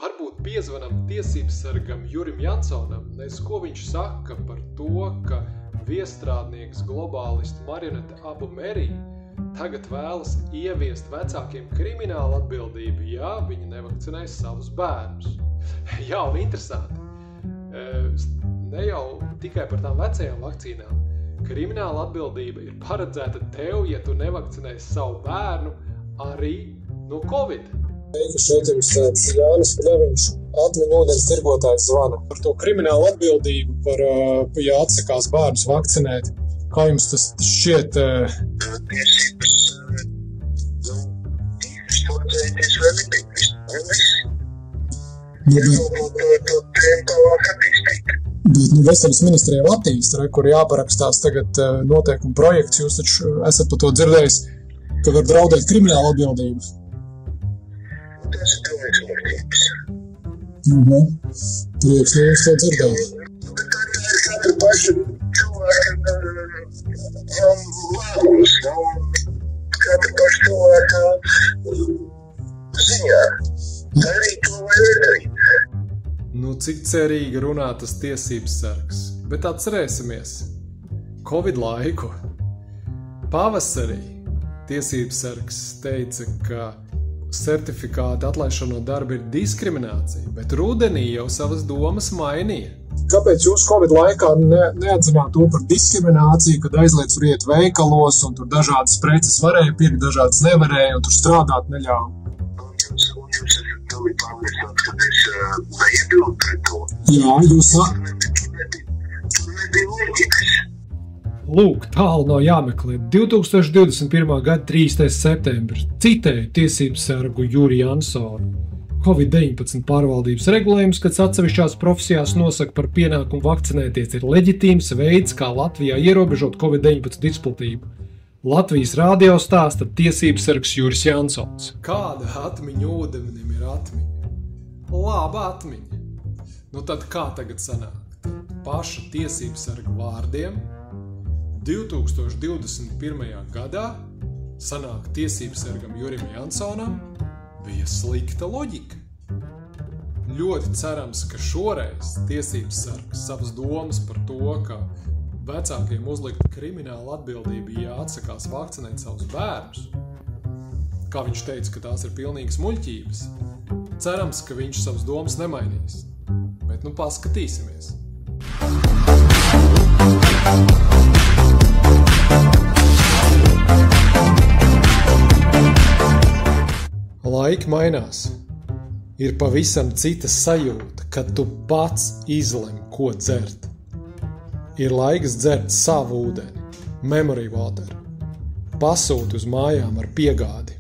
varbūt piezvanam tiesībsargam Jurim Jansonam, ko viņš saka par to, ka viestrādnieks globālistu marionete Abu Merī tagad vēlas ieviest vecākiem kriminālu atbildību, ja viņi nevakcinēs savus bērnus. Jā, un interesanti. Ne jau tikai par tām vecajām vakcīnām. Krimināla atbildība ir paredzēta tev, ja tu nevakcinēsi savu bērnu arī no Covid. Šeit jums tāds Jānis Pļaviņš, atmiņu ūdens tirgotājs zvana. Par to kriminālu atbildību, ja atsakās bērnus vakcinēt, kā jums tas šķiet? Tiesības, izlūdzēties vēl nebija. Bet Veselības ministrija jau attīsta, kur jāparakstās tagad noteikumu projekts. Jūs taču esat par to dzirdējis, ka var draudēt kriminālu atbildību. Tas ir pilnīgs muļķības. Prieks, ja jūs to dzirdējat. Bet tā ir katra paša cilvēka lēmums, katra paša cilvēka ziņā. Darīt to vai nedarīt. Cik cerīgi runā tas tiesības sargs, bet atcerēsimies Covid laiku. Pavasarī tiesības sargs teica, ka certifikāta atlaišana no darba ir diskriminācija, bet rudenī jau savas domas mainīja. Kāpēc jūs Covid laikā neatzināt to par diskrimināciju, kad aizliedz tur iet veikalos un tur dažādas preces varēja pirkt, dažādas nevarēja un tur strādāt neļauj? Jūs esat pilnīgi pārliecināts, ka es neiebildu pret to. Jā, jūs Tur nebija loģikas. Lūk, tālu nav jāmeklē. 2021. gada 3. septembris citēja tiesības sargu Juri Jansonu. Covid-19 pārvaldības regulējums, kad atsevišķās profesijās nosaka par pienākumu vakcinēties, ir leģitīms veids, kā Latvijā ierobežot Covid-19 izplatību. Latvijas radio stāsta tiesības sargs Juris Jansons. Kāda atmiņa ūdenim ir atmiņa? Laba atmiņa. Tad kā tagad sanāk? Paša tiesības sarga vārdiem 2021. gadā sanāk tiesības sargam Jurim Jansonam bija slikta loģika. Ļoti cerams, ka šoreiz tiesības sargs savas domas par to, ka vecākiem uzlikt kriminālu atbildību, ja atsakās vakcinēt savus bērnus, kā viņš teica, ka tās ir pilnīgas muļķības, cerams, ka viņš savas domas nemainīs. Bet paskatīsimies. Laiki mainās. Ir pavisam cita sajūta, kad tu pats izlemi, ko dzert. Ir laiks dzert savu ūdeni, memory water. Pasūti uz mājām ar piegādi.